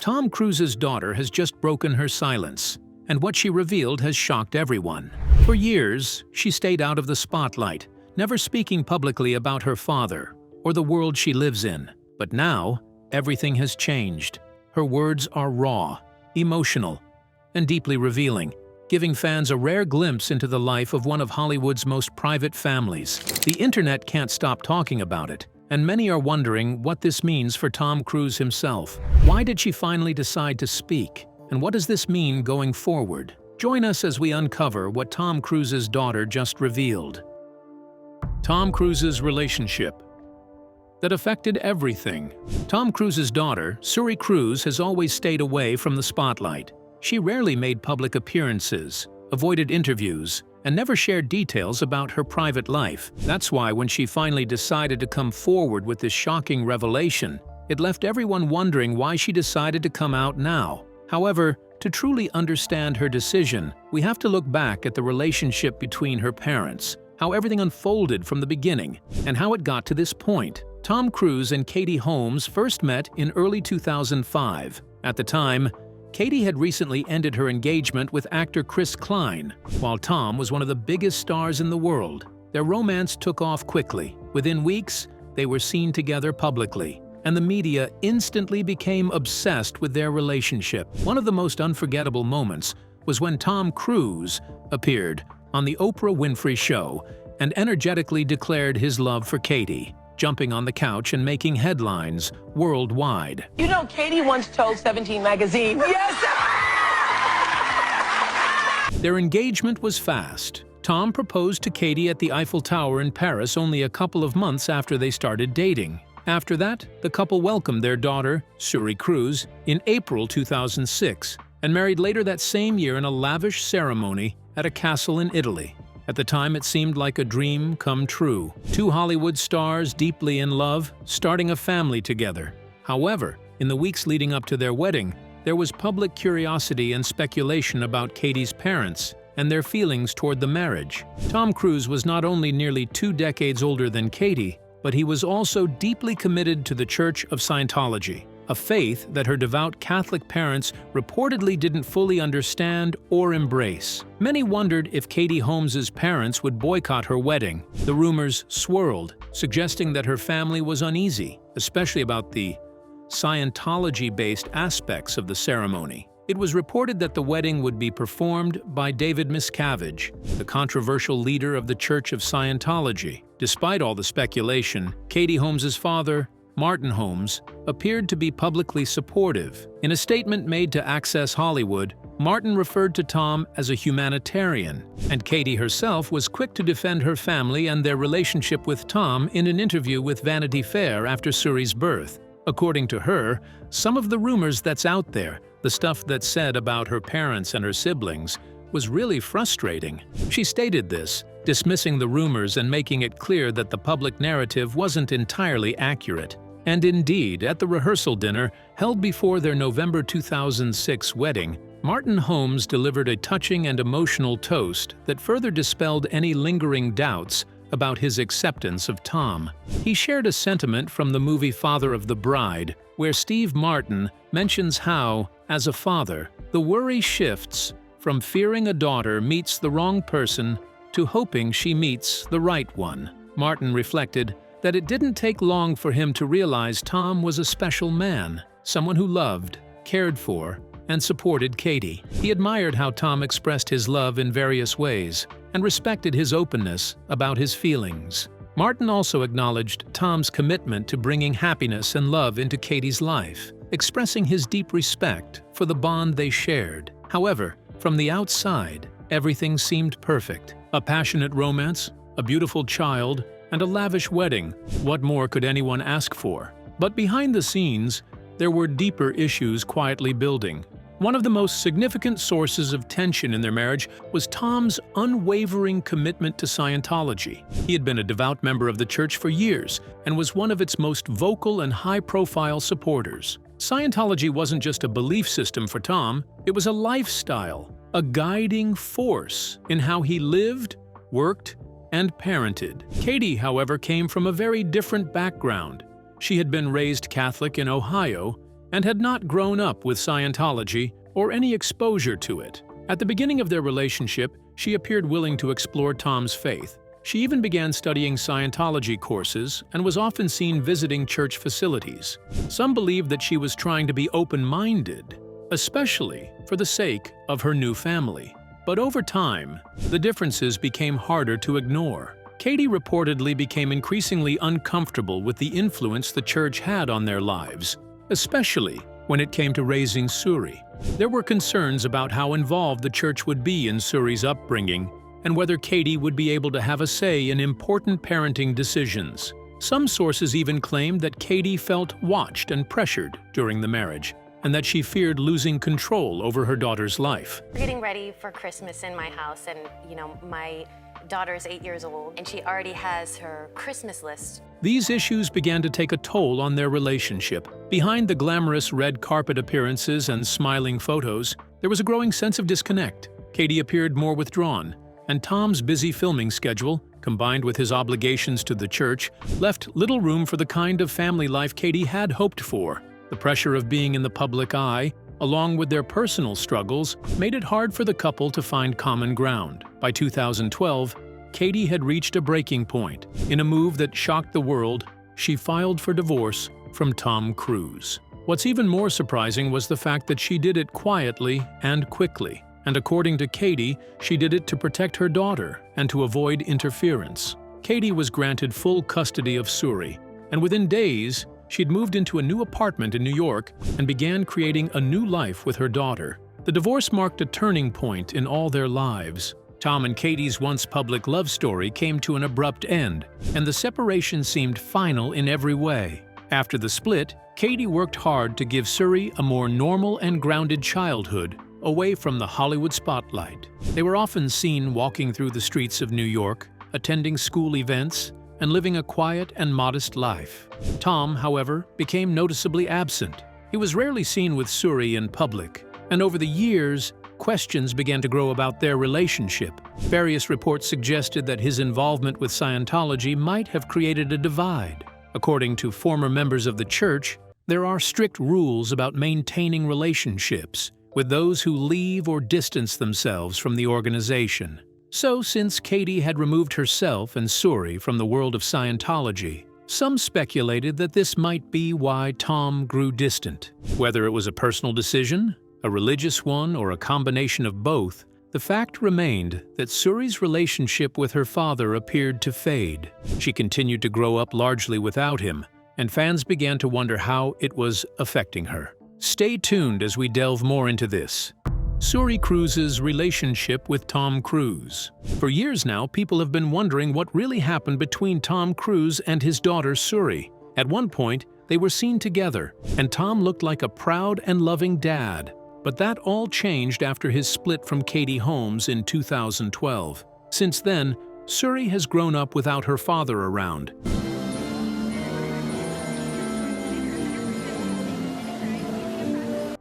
Tom Cruise's daughter has just broken her silence, and what she revealed has shocked everyone. For years, she stayed out of the spotlight, never speaking publicly about her father or the world she lives in. But now, everything has changed. Her words are raw, emotional, and deeply revealing, giving fans a rare glimpse into the life of one of Hollywood's most private families. The internet can't stop talking about it, and many are wondering what this means for Tom Cruise himself. Why did she finally decide to speak? And what does this mean going forward? Join us as we uncover what Tom Cruise's daughter just revealed. Tom Cruise's relationship that affected everything. Tom Cruise's daughter, Cruz, has always stayed away from the spotlight. She rarely made public appearances, avoided interviews, and never shared details about her private life. That's why when she finally decided to come forward with this shocking revelation, it left everyone wondering why she decided to come out now. However, to truly understand her decision, we have to look back at the relationship between her parents, how everything unfolded from the beginning, and how it got to this point. Tom Cruise and Katie Holmes first met in early 2005. At the time, Katie had recently ended her engagement with actor Chris, while Tom was one of the biggest stars in the world. Their romance took off quickly. Within weeks, they were seen together publicly, and the media instantly became obsessed with their relationship. One of the most unforgettable moments was when Tom Cruise appeared on The Oprah Winfrey Show and energetically declared his love for Katie, jumping on the couch and making headlines worldwide. You know, Katie once told 17 magazine, yes! Their engagement was fast. Tom proposed to Katie at the Eiffel Tower in Paris only a couple of months after they started dating. After that, the couple welcomed their daughter, Cruz, in April 2006, and married later that same year in a lavish ceremony at a castle in Italy. At the time, it seemed like a dream come true. Two Hollywood stars deeply in love, starting a family together. However, in the weeks leading up to their wedding, there was public curiosity and speculation about Katie's parents and their feelings toward the marriage. Tom Cruise was not only nearly 2 decades older than Katie, but he was also deeply committed to the Church of Scientology, a faith that her devout Catholic parents reportedly didn't fully understand or embrace. Many wondered if Katie Holmes's parents would boycott her wedding. The rumors swirled, suggesting that her family was uneasy, especially about the Scientology-based aspects of the ceremony. It was reported that the wedding would be performed by David Miscavige, the controversial leader of the Church of Scientology. Despite all the speculation, Katie Holmes's father, Martin Holmes, appeared to be publicly supportive. In a statement made to Access Hollywood, Martin referred to Tom as a humanitarian, and Katie herself was quick to defend her family and their relationship with Tom in an interview with Vanity Fair after Suri's birth. According to her, some of the rumors that's out there, the stuff that's said about her parents and her siblings, was really frustrating. She stated this, dismissing the rumors and making it clear that the public narrative wasn't entirely accurate. And indeed, at the rehearsal dinner held before their November 2006 wedding, Martin Holmes delivered a touching and emotional toast that further dispelled any lingering doubts about his acceptance of Tom. He shared a sentiment from the movie Father of the Bride, where Steve Martin mentions how, as a father, the worry shifts from fearing a daughter meets the wrong person to hoping she meets the right one. Martin reflected that it didn't take long for him to realize Tom was a special man, someone who loved, cared for, and supported Katie. He admired how Tom expressed his love in various ways and respected his openness about his feelings. Martin also acknowledged Tom's commitment to bringing happiness and love into Katie's life, expressing his deep respect for the bond they shared. However, from the outside, everything seemed perfect. A passionate romance, a beautiful child, and a lavish wedding. What more could anyone ask for? But behind the scenes, there were deeper issues quietly building. One of the most significant sources of tension in their marriage was Tom's unwavering commitment to Scientology. He had been a devout member of the church for years and was one of its most vocal and high-profile supporters. Scientology wasn't just a belief system for Tom, it was a lifestyle, a guiding force in how he lived, worked, and parented. Katie, however, came from a very different background. She had been raised Catholic in Ohio and had not grown up with Scientology or any exposure to it. At the beginning of their relationship, she appeared willing to explore Tom's faith. She even began studying Scientology courses and was often seen visiting church facilities. Some believed that she was trying to be open-minded, especially for the sake of her new family. But over time, the differences became harder to ignore. Katie reportedly became increasingly uncomfortable with the influence the church had on their lives, especially when it came to raising Suri. There were concerns about how involved the church would be in Suri's upbringing and whether Katie would be able to have a say in important parenting decisions. Some sources even claimed that Katie felt watched and pressured during the marriage, and that she feared losing control over her daughter's life. We're getting ready for Christmas in my house, and my daughter's 8 years old, and she already has her Christmas list. These issues began to take a toll on their relationship. Behind the glamorous red carpet appearances and smiling photos, there was a growing sense of disconnect. Katie appeared more withdrawn, and Tom's busy filming schedule, combined with his obligations to the church, left little room for the kind of family life Katie had hoped for. The pressure of being in the public eye, along with their personal struggles, made it hard for the couple to find common ground. By 2012, Katie had reached a breaking point. In a move that shocked the world, she filed for divorce from Tom Cruz. What's even more surprising was the fact that she did it quietly and quickly. And according to Katie, she did it to protect her daughter and to avoid interference. Katie was granted full custody of Suri, and within days, she'd moved into a new apartment in New York and began creating a new life with her daughter. The divorce marked a turning point in all their lives. Tom and Katie's once public love story came to an abrupt end, and the separation seemed final in every way. After the split, Katie worked hard to give Suri a more normal and grounded childhood, away from the Hollywood spotlight. They were often seen walking through the streets of New York, attending school events, and living a quiet and modest life. Tom, however, became noticeably absent. He was rarely seen with Suri in public, and over the years, questions began to grow about their relationship. Various reports suggested that his involvement with Scientology might have created a divide. According to former members of the church, there are strict rules about maintaining relationships with those who leave or distance themselves from the organization. So, since Katie had removed herself and Suri from the world of Scientology, some speculated that this might be why Tom grew distant. Whether it was a personal decision, a religious one, or a combination of both, the fact remained that Suri's relationship with her father appeared to fade. She continued to grow up largely without him, and fans began to wonder how it was affecting her. Stay tuned as we delve more into this. Suri Cruz's relationship with Tom Cruise. For years now, people have been wondering what really happened between Tom Cruise and his daughter Suri. At one point, they were seen together, and Tom looked like a proud and loving dad. But that all changed after his split from Katie Holmes in 2012. Since then, Suri has grown up without her father around.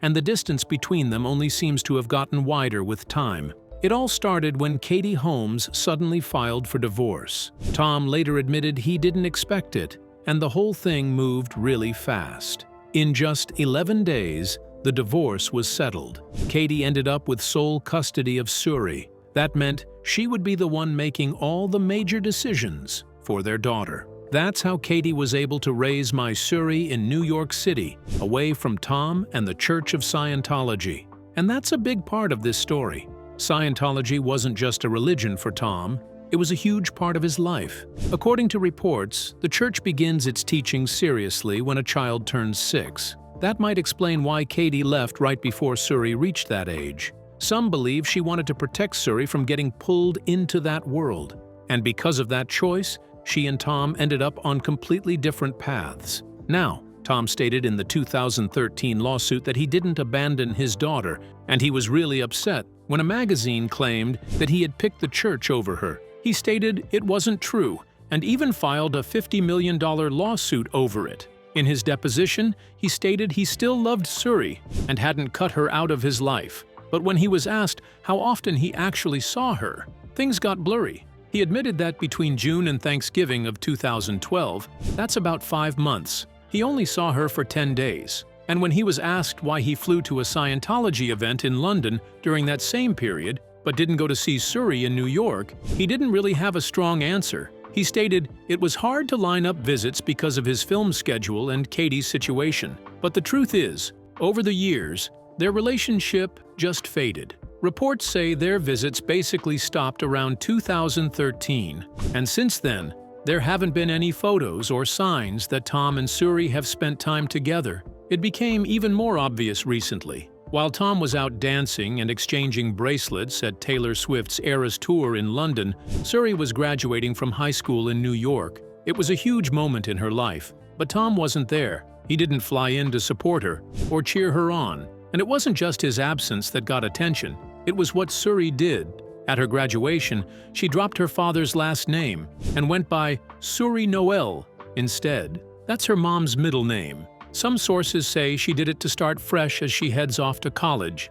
And the distance between them only seems to have gotten wider with time. It all started when Katie Holmes suddenly filed for divorce. Tom later admitted he didn't expect it, and the whole thing moved really fast. In just 11 days, the divorce was settled. Katie ended up with sole custody of Suri. That meant she would be the one making all the major decisions for their daughter. That's how Katie was able to raise my Suri in New York City, away from Tom and the Church of Scientology. And that's a big part of this story. Scientology wasn't just a religion for Tom, it was a huge part of his life. According to reports, the church begins its teaching seriously when a child turns 6. That might explain why Katie left right before Suri reached that age. Some believe she wanted to protect Suri from getting pulled into that world. And because of that choice, she and Tom ended up on completely different paths. Now, Tom stated in the 2013 lawsuit that he didn't abandon his daughter, and he was really upset when a magazine claimed that he had picked the church over her. He stated it wasn't true, and even filed a $50 million lawsuit over it. In his deposition, he stated he still loved Suri and hadn't cut her out of his life. But when he was asked how often he actually saw her, things got blurry. He admitted that between June and Thanksgiving of 2012, that's about 5 months, he only saw her for 10 days. And when he was asked why he flew to a Scientology event in London during that same period, but didn't go to see Suri in New York, he didn't really have a strong answer. He stated it was hard to line up visits because of his film schedule and Katie's situation. But the truth is, over the years, their relationship just faded. Reports say their visits basically stopped around 2013, and since then, there haven't been any photos or signs that Tom and Suri have spent time together. It became even more obvious recently. While Tom was out dancing and exchanging bracelets at Taylor Swift's Eras Tour in London, Suri was graduating from high school in New York. It was a huge moment in her life, but Tom wasn't there. He didn't fly in to support her or cheer her on. And it wasn't just his absence that got attention. It was what Suri did. At her graduation, she dropped her father's last name and went by Suri Noel instead. That's her mom's middle name. Some sources say she did it to start fresh as she heads off to college.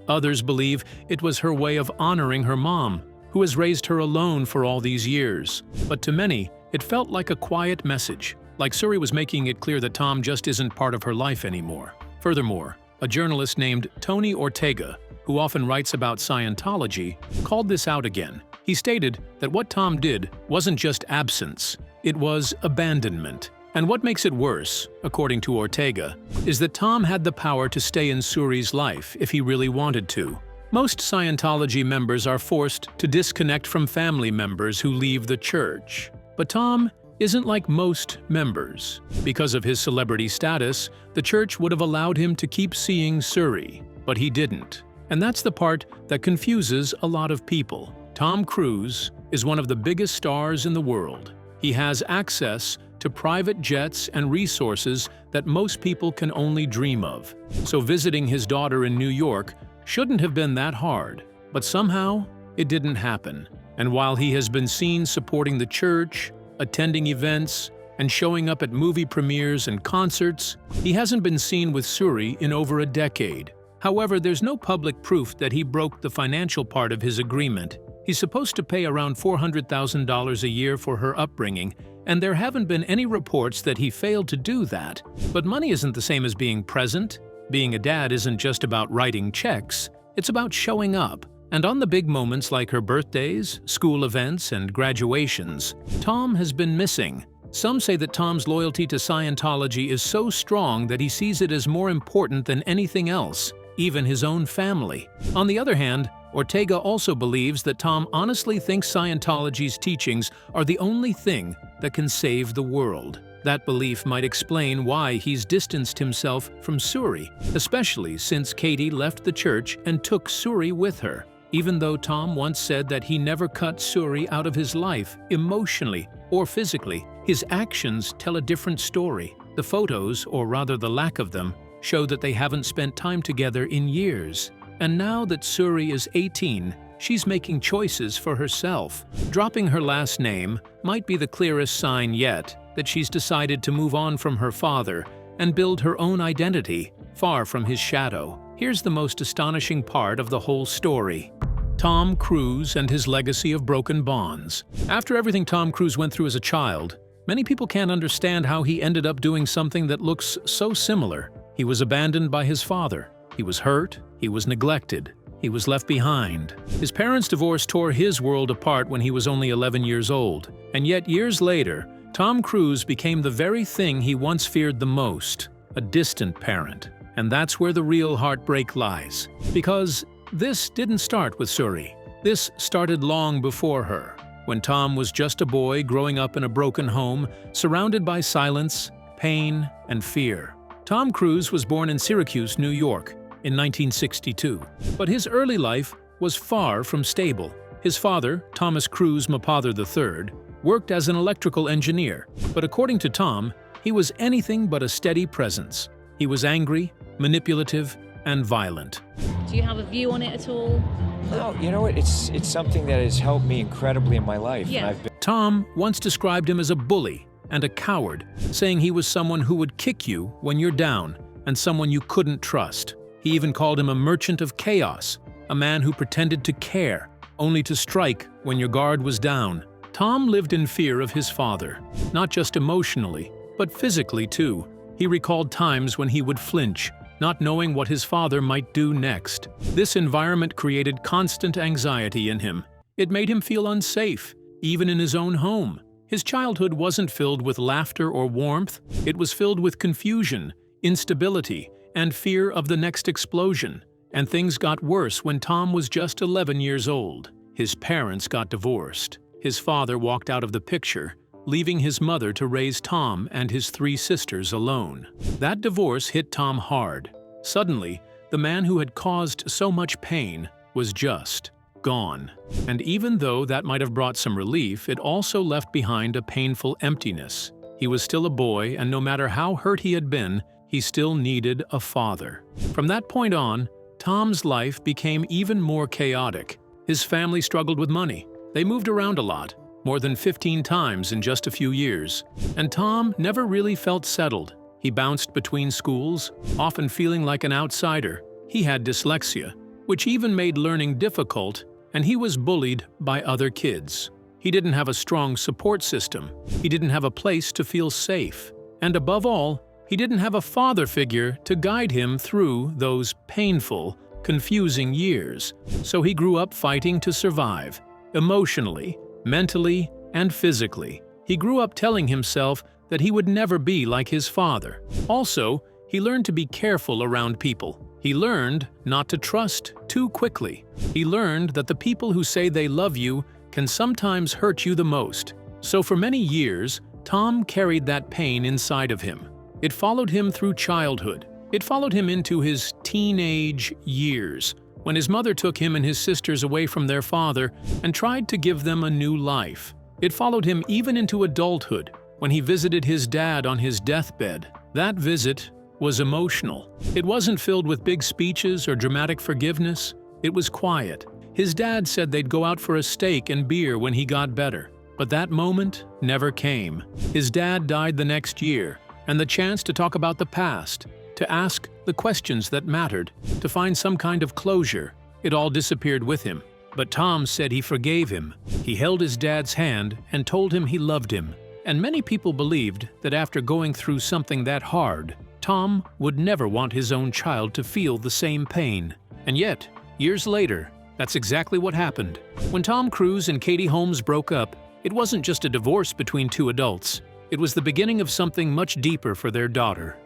Others believe it was her way of honoring her mom, who has raised her alone for all these years. But to many, it felt like a quiet message, like Suri was making it clear that Tom just isn't part of her life anymore. Furthermore, a journalist named Tony Ortega, who often writes about Scientology, called this out again. He stated that what Tom did wasn't just absence, it was abandonment. And what makes it worse, according to Ortega, is that Tom had the power to stay in Suri's life if he really wanted to. Most Scientology members are forced to disconnect from family members who leave the church. But Tom isn't like most members. Because of his celebrity status, the church would have allowed him to keep seeing Suri, but he didn't. And that's the part that confuses a lot of people. Tom Cruise is one of the biggest stars in the world. He has access to private jets and resources that most people can only dream of. So visiting his daughter in New York shouldn't have been that hard, but somehow it didn't happen. And while he has been seen supporting the church, attending events, and showing up at movie premieres and concerts, he hasn't been seen with Suri in over a decade. However, there's no public proof that he broke the financial part of his agreement. He's supposed to pay around $400,000 a year for her upbringing, and there haven't been any reports that he failed to do that. But money isn't the same as being present. Being a dad isn't just about writing checks, it's about showing up. And on the big moments like her birthdays, school events, and graduations, Tom has been missing. Some say that Tom's loyalty to Scientology is so strong that he sees it as more important than anything else, even his own family. On the other hand, Ortega also believes that Tom honestly thinks Scientology's teachings are the only thing that can save the world. That belief might explain why he's distanced himself from Suri, especially since Katie left the church and took Suri with her. Even though Tom once said that he never cut Suri out of his life, emotionally or physically, his actions tell a different story. The photos, or rather the lack of them, show that they haven't spent time together in years. And now that Suri is 18, she's making choices for herself. Dropping her last name might be the clearest sign yet that she's decided to move on from her father and build her own identity, far from his shadow. Here's the most astonishing part of the whole story. Tom Cruise and his legacy of broken bonds. After everything Tom Cruise went through as a child, many people can't understand how he ended up doing something that looks so similar. He was abandoned by his father. He was hurt. He was neglected. He was left behind. His parents' divorce tore his world apart when he was only 11 years old. And yet years later, Tom Cruise became the very thing he once feared the most, a distant parent. And that's where the real heartbreak lies. Because this didn't start with Suri. This started long before her, when Tom was just a boy growing up in a broken home, surrounded by silence, pain, and fear. Tom Cruise was born in Syracuse, New York, in 1962. But his early life was far from stable. His father, Thomas Cruise Mapother III, worked as an electrical engineer. But according to Tom, he was anything but a steady presence. He was angry, manipulative, and violent. Do you have a view on it at all? No, you know what? It's something that has helped me incredibly in my life. Yeah. And Tom once described him as a bully and a coward, saying he was someone who would kick you when you're down and someone you couldn't trust. He even called him a merchant of chaos, a man who pretended to care, only to strike when your guard was down. Tom lived in fear of his father, not just emotionally, but physically too. He recalled times when he would flinch, not knowing what his father might do next. This environment created constant anxiety in him. It made him feel unsafe, even in his own home. His childhood wasn't filled with laughter or warmth. It was filled with confusion, instability, and fear of the next explosion. And things got worse when Tom was just 11 years old. His parents got divorced. His father walked out of the picture, leaving his mother to raise Tom and his 3 sisters alone. That divorce hit Tom hard. Suddenly, the man who had caused so much pain was just gone. And even though that might have brought some relief, it also left behind a painful emptiness. He was still a boy, and no matter how hurt he had been, he still needed a father. From that point on, Tom's life became even more chaotic. His family struggled with money. They moved around a lot, more than 15 times in just a few years. And Tom never really felt settled. He bounced between schools, often feeling like an outsider. He had dyslexia, which even made learning difficult, and he was bullied by other kids. He didn't have a strong support system. He didn't have a place to feel safe. And above all, he didn't have a father figure to guide him through those painful, confusing years. So he grew up fighting to survive, emotionally, mentally, and physically. He grew up telling himself that he would never be like his father. Also, he learned to be careful around people. He learned not to trust too quickly. He learned that the people who say they love you can sometimes hurt you the most. So for many years, Tom carried that pain inside of him. It followed him through childhood. It followed him into his teenage years, when his mother took him and his sisters away from their father and tried to give them a new life. It followed him even into adulthood, when he visited his dad on his deathbed. That visit was emotional. It wasn't filled with big speeches or dramatic forgiveness. It was quiet. His dad said they'd go out for a steak and beer when he got better. But that moment never came. His dad died the next year, and the chance to talk about the past, to ask the questions that mattered, to find some kind of closure, it all disappeared with him. But Tom said he forgave him. He held his dad's hand and told him he loved him. And many people believed that after going through something that hard, Tom would never want his own child to feel the same pain. And yet, years later, that's exactly what happened. When Tom Cruise and Katie Holmes broke up, it wasn't just a divorce between 2 adults. It was the beginning of something much deeper for their daughter,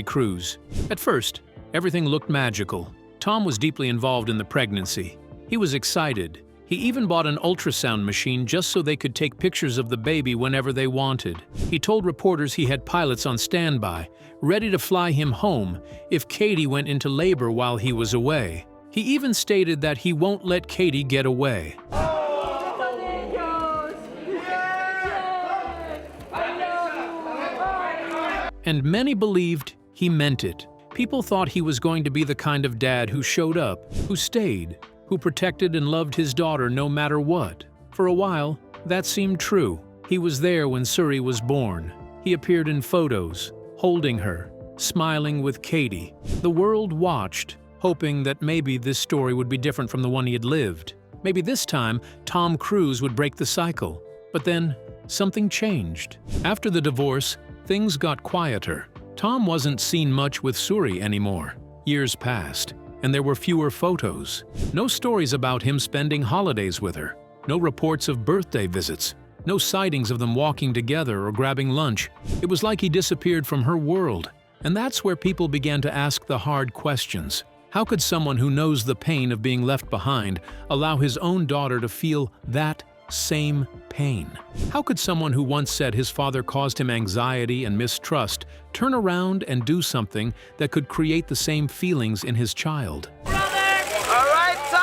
Cruz. At first, everything looked magical. Tom was deeply involved in the pregnancy. He was excited. He even bought an ultrasound machine just so they could take pictures of the baby whenever they wanted. He told reporters he had pilots on standby, ready to fly him home if Katie went into labor while he was away. He even stated that he won't let Katie get away. And many believed he meant it. People thought he was going to be the kind of dad who showed up, who stayed, who protected and loved his daughter no matter what. For a while, that seemed true. He was there when Suri was born. He appeared in photos, holding her, smiling with Katie. The world watched, hoping that maybe this story would be different from the one he had lived. Maybe this time, Tom Cruise would break the cycle. But then, something changed. After the divorce, things got quieter. Tom wasn't seen much with Suri anymore. Years passed, and there were fewer photos. No stories about him spending holidays with her. No reports of birthday visits. No sightings of them walking together or grabbing lunch. It was like he disappeared from her world. And that's where people began to ask the hard questions. How could someone who knows the pain of being left behind allow his own daughter to feel that same pain? How could someone who once said his father caused him anxiety and mistrust turn around and do something that could create the same feelings in his child? All right, Tom!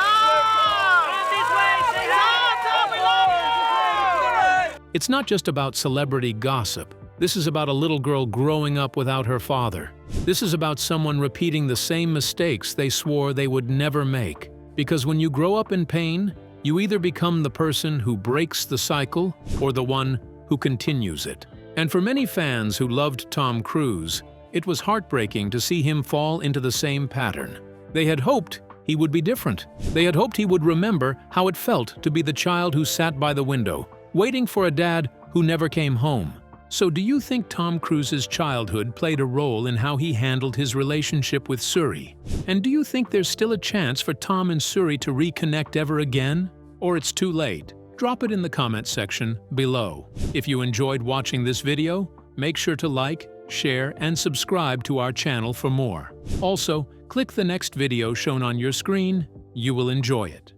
Tom, we love you! It's not just about celebrity gossip. This is about a little girl growing up without her father. This is about someone repeating the same mistakes they swore they would never make. Because when you grow up in pain, you either become the person who breaks the cycle or the one who continues it. And for many fans who loved Tom Cruise, it was heartbreaking to see him fall into the same pattern. They had hoped he would be different. They had hoped he would remember how it felt to be the child who sat by the window, waiting for a dad who never came home. So do you think Tom Cruise's childhood played a role in how he handled his relationship with Suri? And do you think there's still a chance for Tom and Suri to reconnect ever again? Or it's too late? Drop it in the comment section below. If you enjoyed watching this video, make sure to like, share, and subscribe to our channel for more. Also, click the next video shown on your screen. You will enjoy it.